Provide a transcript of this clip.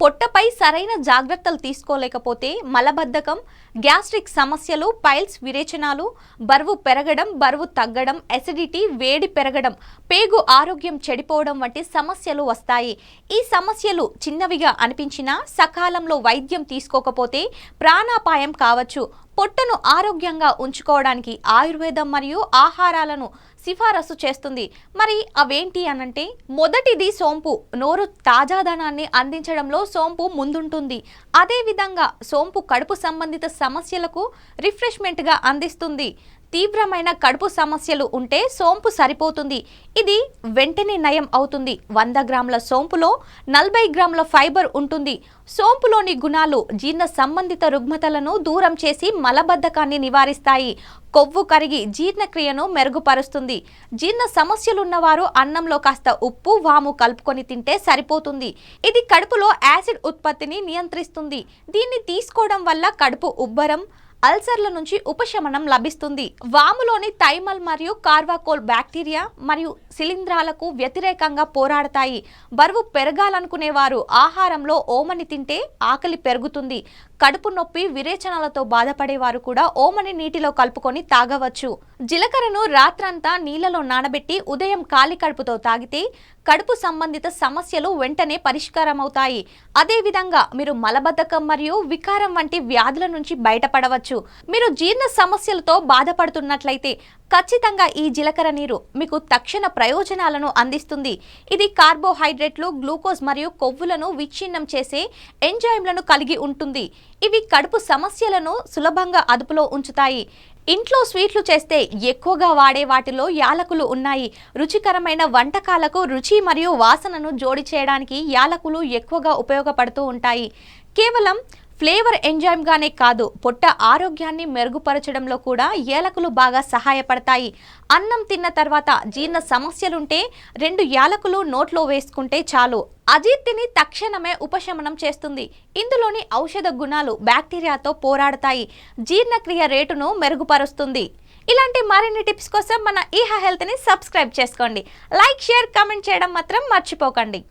పొట్టపై సరైన జాగ్రత్తలు తీసుకోలేకపోతే మలబద్ధకం, గ్యాస్ట్రిక్ సమస్యలు, పైల్స్, విరేచనాలు, బరువు పెరగడం, బరువు తగ్గడం, ఎసిడిటీ, వేడి పెరగడం, పేగు ఆరోగ్యం చెడిపోవడం వంటి సమస్యలు వస్తాయి. ఈ సమస్యలు చిన్నవిగా అనిపించినా సకాలంలో వైద్యం తీసుకోకపోతే ప్రాణాపాయం కావచ్చు. పొట్టను ఆరోగ్యంగా ఉంచుకోవడానికి ఆయుర్వేదం మరియు ఆహారాలను సిఫారసు చేస్తుంది. మరి అవేంటి అనంటే, మొదటిది సోంపు. నోరు తాజాదనాన్ని అందించడంలో సోంపు ముందుంటుంది. అదేవిధంగా సోంపు కడుపు సంబంధిత సమస్యలకు రిఫ్రెష్మెంట్గా అందిస్తుంది. తీవ్రమైన కడుపు సమస్యలు ఉంటే సోంపు సరిపోతుంది. ఇది వెంటనే నయం అవుతుంది. 100 గ్రాముల సోంపులో 40 గ్రాముల ఫైబర్ ఉంటుంది. సోంపులోని గుణాలు జీర్ణ సంబంధిత రుగ్మతలను దూరం చేసి మలబద్ధకాన్ని నివారిస్తాయి. కొవ్వు కరిగి జీర్ణక్రియను మెరుగుపరుస్తుంది. జీర్ణ సమస్యలున్నవారు అన్నంలో కాస్త ఉప్పు, వాము కలుపుకొని తింటే సరిపోతుంది. ఇది కడుపులో యాసిడ్ ఉత్పత్తిని నియంత్రిస్తుంది. దీన్ని తీసుకోవడం వల్ల కడుపు ఉబ్బరం, అల్సర్ల నుంచి ఉపశమనం లభిస్తుంది. వాములోని థైమల్ మరియు కార్వాకోల్ బ్యాక్టీరియా మరియు శిలీంధ్రాలకు వ్యతిరేకంగా పోరాడతాయి. బరువు పెరగాలనుకునేవారు ఆహారంలో ఓమని తింటే ఆకలి పెరుగుతుంది. కడుపు నొప్పి, విరేచనాలతో బాధపడేవారు కూడా ఓమని నీటిలో కలుపుకొని తాగవచ్చు. జీలకర్రను రాత్రంతా నీళ్లలో నానబెట్టి ఉదయం ఖాళీ కడుపుతో తాగితే కడుపు సంబంధిత సమస్యలు వెంటనే పరిష్కారమవుతాయి. అదేవిధంగా మీరు మలబద్ధకం మరియు వికారం వంటి వ్యాధుల నుంచి బయటపడవచ్చు. మీరు జీర్ణ సమస్యలతో బాధపడుతున్నట్లయితే ఖచ్చితంగా ఈ జీలకర్ర నీరు మీకు తక్షణ ప్రయోజనాలను అందిస్తుంది. ఇది కార్బోహైడ్రేట్లు, గ్లూకోజ్ మరియు కొవ్వులను విచ్ఛిన్నం చేసే ఎంజైమ్లను కలిగి ఉంటుంది. ఇవి కడుపు సమస్యలను సులభంగా అదుపులో ఉంచుతాయి. ఇంట్లో స్వీట్లు చేస్తే ఎక్కువగా వాడే వాటిలో యాలకులు ఉన్నాయి. రుచికరమైన వంటకాలకు రుచి మరియు వాసనను జోడి చేయడానికి యాలకులు ఎక్కువగా ఉపయోగపడుతూ ఉంటాయి. కేవలం ఫ్లేవర్ ఎంజైమ్ గానే కాదు, పొట్ట ఆరోగ్యాన్ని మెరుగుపరచడంలో కూడా యాలకులు బాగా సహాయపడతాయి. అన్నం తిన్న తర్వాత జీర్ణ సమస్యలుంటే 2 యాలకులు నోట్లో వేసుకుంటే చాలు. అజీర్తిని తక్షణమే ఉపశమనం చేస్తుంది. ఇందులోని ఔషధ గుణాలు బ్యాక్టీరియాతో పోరాడతాయి. జీర్ణక్రియ రేటును మెరుగుపరుస్తుంది. ఇలాంటి మరిన్ని టిప్స్ కోసం మన ఈహా హెల్త్ని సబ్స్క్రైబ్ చేసుకోండి. లైక్, షేర్, కామెంట్ చేయడం మాత్రం మర్చిపోకండి.